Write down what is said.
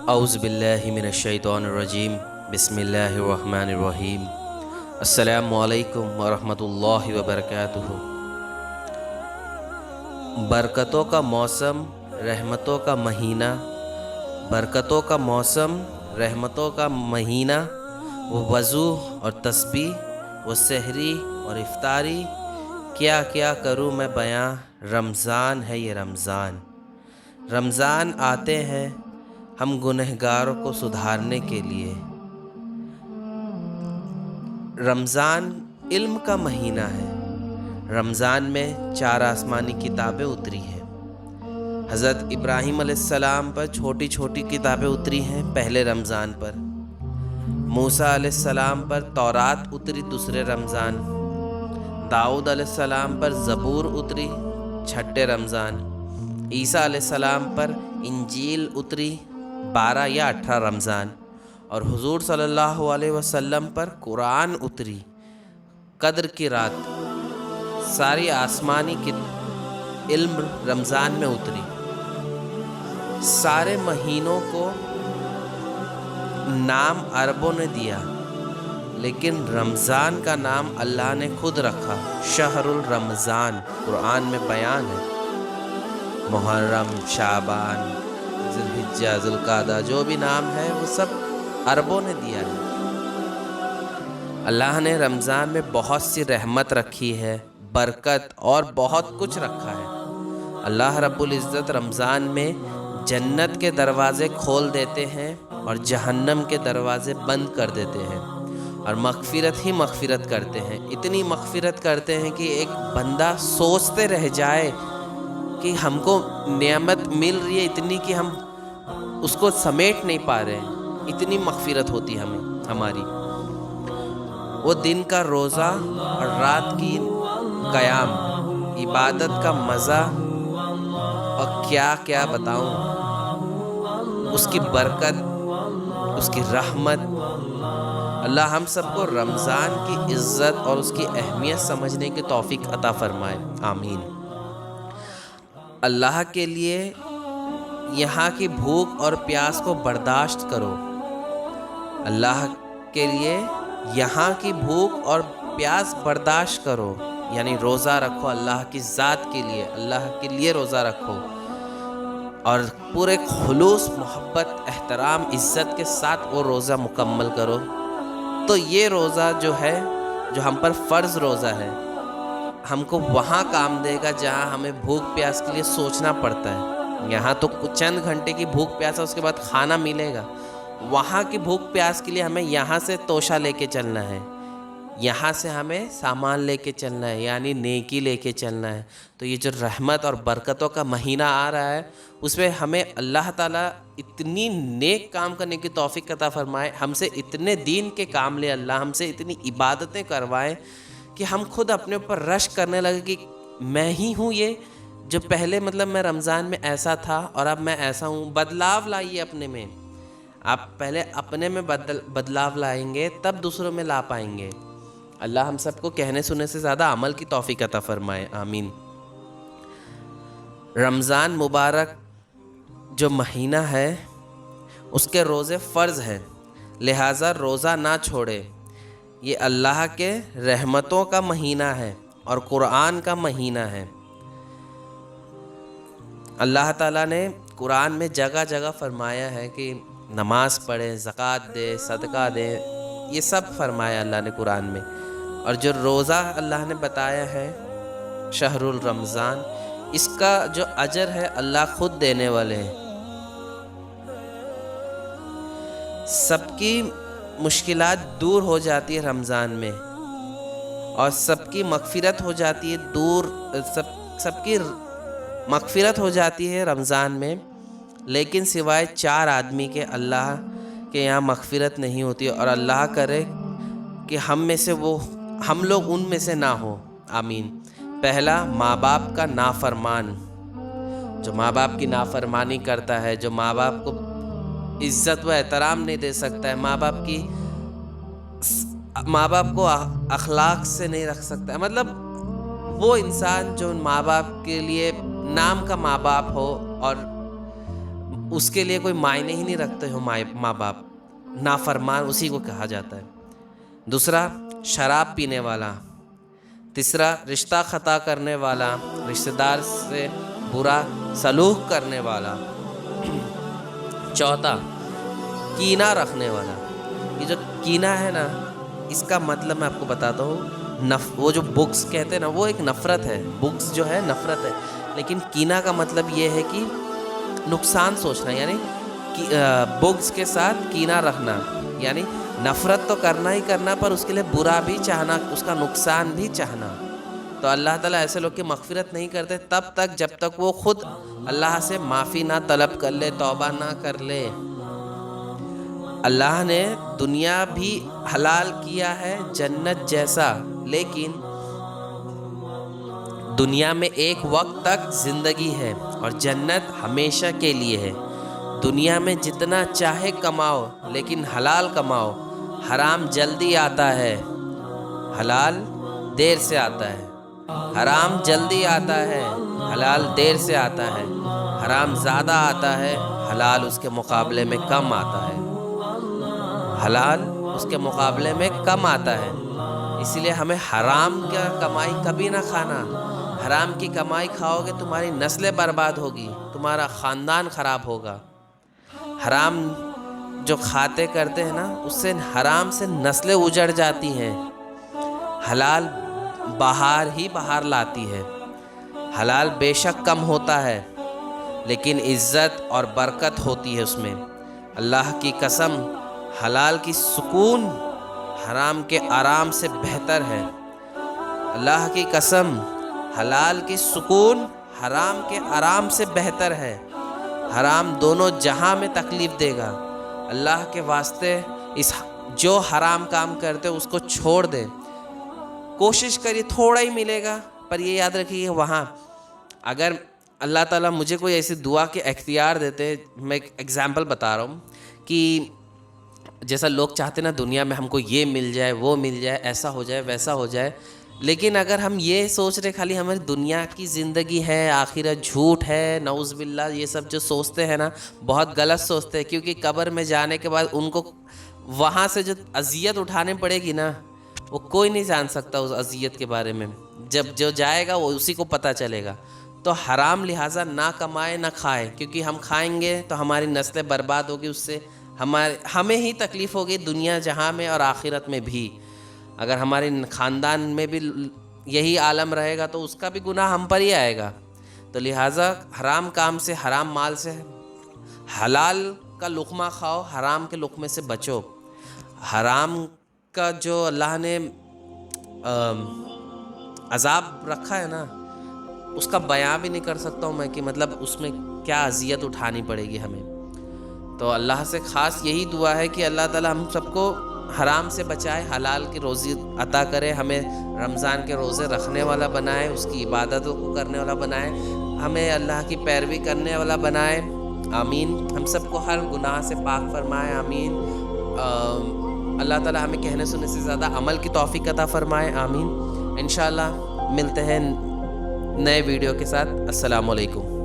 اعوذ باللہ من الشیطان الرجیم بسم اللہ الرحمن الرحیم السلام علیکم ورحمۃ اللہ وبرکاتہ۔ برکتوں کا موسم، رحمتوں کا مہینہ، برکتوں کا موسم، رحمتوں کا مہینہ، وہ وضو اور تسبیح، وہ سحری اور افطاری، کیا کیا کروں میں بیاں، رمضان ہے یہ رمضان۔ رمضان آتے ہیں ہم گنہگاروں کو سدھارنے کے لیے۔ رمضان علم کا مہینہ ہے۔ رمضان میں 4 آسمانی کتابیں اتری ہیں۔ حضرت ابراہیم علیہ السلام پر چھوٹی چھوٹی کتابیں اتری ہیں پہلے رمضان پر۔ موسیٰ علیہ السلام پر تورات اتری دوسرے رمضان۔ داؤد علیہ السلام پر زبور اتری چھٹے رمضان۔ عیسیٰ علیہ السلام پر انجیل اتری 12 یا 18 رمضان، اور حضور صلی اللہ علیہ وسلم پر قرآن اتری قدر کی رات۔ ساری آسمانی کی علم رمضان میں اتری۔ سارے مہینوں کو نام عربوں نے دیا، لیکن رمضان کا نام اللہ نے خود رکھا، شہر الرمضان، قرآن میں بیان ہے۔ محرم، شعبان، ذوالحجہ، ذوالقعدہ، جو بھی نام ہے وہ سب عربوں نے دیا ہے۔ اللہ نے رمضان میں بہت سی رحمت رکھی ہے، برکت اور بہت کچھ رکھا ہے۔ اللہ رب العزت رمضان میں جنت کے دروازے کھول دیتے ہیں اور جہنم کے دروازے بند کر دیتے ہیں، اور مغفرت ہی مغفرت کرتے ہیں۔ اتنی مغفرت کرتے ہیں کہ ایک بندہ سوچتے رہ جائے کہ ہم کو نعمت مل رہی ہے اتنی کہ ہم اس کو سمیٹ نہیں پا رہے ہیں، اتنی مغفرت ہوتی ہے ہماری۔ وہ دن کا روزہ اور رات کی قیام، عبادت کا مزہ، اور کیا کیا بتاؤں، اس کی برکت، اس کی رحمت۔ اللہ ہم سب کو رمضان کی عزت اور اس کی اہمیت سمجھنے کی توفیق عطا فرمائے، آمین۔ اللہ کے لیے یہاں کی بھوک اور پیاس کو برداشت کرو۔ اللہ کے لیے یہاں کی بھوک اور پیاس برداشت کرو، یعنی روزہ رکھو اللہ کی ذات کے لیے، اللہ کے لیے روزہ رکھو، اور پورے خلوص، محبت، احترام، عزت کے ساتھ وہ روزہ مکمل کرو۔ تو یہ روزہ جو ہے، جو ہم پر فرض روزہ ہے، ہم کو وہاں کام دے گا جہاں ہمیں بھوک پیاس کے لیے سوچنا پڑتا ہے۔ یہاں تو چند گھنٹے کی بھوک پیاس ہے، اس کے بعد کھانا ملے گا۔ وہاں کی بھوک پیاس کے لیے ہمیں یہاں سے توشہ لے کے چلنا ہے، یہاں سے ہمیں سامان لے کے چلنا ہے، یعنی نیکی لے کے چلنا ہے۔ تو یہ جو رحمت اور برکتوں کا مہینہ آ رہا ہے، اس میں ہمیں اللہ تعالیٰ اتنی نیک کام کرنے کی توفیق عطا فرمائے، ہم سے اتنے دین کے کام لے اللہ، ہم سے اتنی عبادتیں کروائیں کہ ہم خود اپنے اوپر رشک کرنے لگے کہ میں ہی ہوں یہ جو پہلے میں رمضان میں ایسا تھا اور اب میں ایسا ہوں۔ بدلاؤ لائیے اپنے میں، آپ پہلے اپنے میں بدلاؤ لائیں گے تب دوسروں میں لا پائیں گے۔ اللہ ہم سب کو کہنے سننے سے زیادہ عمل کی توفیق عطا فرمائے، آمین۔ رمضان مبارک جو مہینہ ہے اس کے روزے فرض ہیں، لہٰذا روزہ نہ چھوڑے۔ یہ اللہ کے رحمتوں کا مہینہ ہے اور قرآن کا مہینہ ہے۔ اللہ تعالیٰ نے قرآن میں جگہ جگہ فرمایا ہے کہ نماز پڑھے، زکوٰۃ دے، صدقہ دے، یہ سب فرمایا اللہ نے قرآن میں۔ اور جو روزہ اللہ نے بتایا ہے شہر الرمضان، اس کا جو اجر ہے اللہ خود دینے والے ہیں۔ سب کی مشکلات دور ہو جاتی ہے رمضان میں، اور سب کی مغفرت ہو جاتی ہے دور، سب کی مغفرت ہو جاتی ہے رمضان میں، لیکن سوائے 4 آدمی کے اللہ کے یہاں مغفرت نہیں ہوتی، اور اللہ کرے کہ ہم لوگ ان میں سے نہ ہوں، آمین۔ پہلا، ماں باپ کا نافرمان، جو ماں باپ کی نافرمانی کرتا ہے، جو ماں باپ کو عزت و احترام نہیں دے سکتا ہے، ماں باپ کو اخلاق سے نہیں رکھ سکتا ہے، وہ انسان جو ماں باپ کے لیے نام کا ماں باپ ہو اور اس کے لیے کوئی معنی ہی نہیں رکھتے ہو ماں باپ، نافرمان اسی کو کہا جاتا ہے۔ دوسرا شراب پینے والا، تیسرا رشتہ قطع کرنے والا، رشتہ دار سے برا سلوک کرنے والا، چوتھا کینہ رکھنے والا۔ یہ جو کینہ ہے نا، اس کا مطلب میں آپ کو بتاتا ہوں، وہ جو بغض کہتے ہیں نا، وہ ایک نفرت ہے، بغض جو ہے نفرت ہے، لیکن کینہ کا مطلب یہ ہے کہ نقصان سوچنا، یعنی بغض کے ساتھ کینہ رکھنا، یعنی نفرت تو کرنا ہی کرنا، پر اس کے لیے برا بھی چاہنا، اس کا نقصان بھی چاہنا۔ تو اللہ تعالیٰ ایسے لوگ کی مغفرت نہیں کرتے تب تک جب تک وہ خود اللہ سے معافی نہ طلب کر لے، توبہ نہ کر لے۔ اللہ نے دنیا بھی حلال کیا ہے جنت جیسا، لیکن دنیا میں ایک وقت تک زندگی ہے اور جنت ہمیشہ کے لیے ہے۔ دنیا میں جتنا چاہے کماؤ، لیکن حلال کماؤ، حرام جلدی آتا ہے، حلال دیر سے آتا ہے۔ حرام جلدی آتا ہے، حلال دیر سے آتا ہے۔ حرام زیادہ آتا ہے، حلال اس کے مقابلے میں کم آتا ہے۔ حلال اس کے مقابلے میں کم آتا ہے، اسی لیے ہمیں حرام کا کمائی کبھی نہ کھانا۔ حرام کی کمائی کھاؤ گے تمہاری نسلیں برباد ہوگی، تمہارا خاندان خراب ہوگا۔ حرام جو کھاتے کرتے ہیں نا، اس سے حرام سے نسلیں اجڑ جاتی ہیں۔ حلال بہار ہی بہار لاتی ہے۔ حلال بے شک کم ہوتا ہے، لیکن عزت اور برکت ہوتی ہے اس میں۔ اللہ کی قسم، حلال کی سکون حرام کے آرام سے بہتر ہے۔ اللہ کی قسم، حلال کی سکون حرام کے آرام سے بہتر ہے۔ حرام دونوں جہاں میں تکلیف دے گا۔ اللہ کے واسطے جو حرام کام کرتے اس کو چھوڑ دیں۔ کوشش کریے، تھوڑا ہی ملے گا، پر یہ یاد رکھیے وہاں اگر اللہ تعالیٰ مجھے کوئی ایسی دعا کے اختیار دیتے، میں ایک ایگزامپل بتا رہا ہوں کہ جیسا لوگ چاہتے نا دنیا میں ہم کو یہ مل جائے، وہ مل جائے، ایسا ہو جائے، ویسا ہو جائے، لیکن اگر ہم یہ سوچ رہے خالی ہماری دنیا کی زندگی ہے، آخرت جھوٹ ہے، نعوذ باللہ، یہ سب جو سوچتے ہیں نا بہت غلط سوچتے ہیں، کیونکہ قبر میں جانے کے بعد ان کو وہاں سے جو اذیت اٹھانے پڑے گی نا، وہ کوئی نہیں جان سکتا اس اذیت کے بارے میں۔ جب جو جائے گا وہ اسی کو پتہ چلے گا۔ تو حرام لہٰذا نہ کمائے نہ کھائے، کیونکہ ہم کھائیں گے تو ہماری نسلیں برباد ہوگی، اس سے ہمیں ہی تکلیف ہوگی دنیا جہاں میں اور آخرت میں بھی۔ اگر ہمارے خاندان میں بھی یہی عالم رہے گا تو اس کا بھی گناہ ہم پر ہی آئے گا۔ تو لہٰذا حرام کام سے، حرام مال سے، حلال کا لقمہ کھاؤ، حرام کے لقمے سے بچو۔ حرام کا جو اللہ نے عذاب رکھا ہے نا، اس کا بیان بھی نہیں کر سکتا ہوں میں کہ مطلب اس میں کیا اذیت اٹھانی پڑے گی ہمیں۔ تو اللہ سے خاص یہی دعا ہے کہ اللہ تعالی ہم سب کو حرام سے بچائے، حلال کی روزی عطا کرے، ہمیں رمضان کے روزے رکھنے والا بنائے، اس کی عبادتوں کو کرنے والا بنائے، ہمیں اللہ کی پیروی کرنے والا بنائے، آمین۔ ہم سب کو ہر گناہ سے پاک فرمائے، آمین۔ اللہ تعالی ہمیں کہنے سننے سے زیادہ عمل کی توفیق عطا فرمائے، آمین۔ انشاءاللہ ملتے ہیں نئے ویڈیو کے ساتھ۔ السلام علیکم۔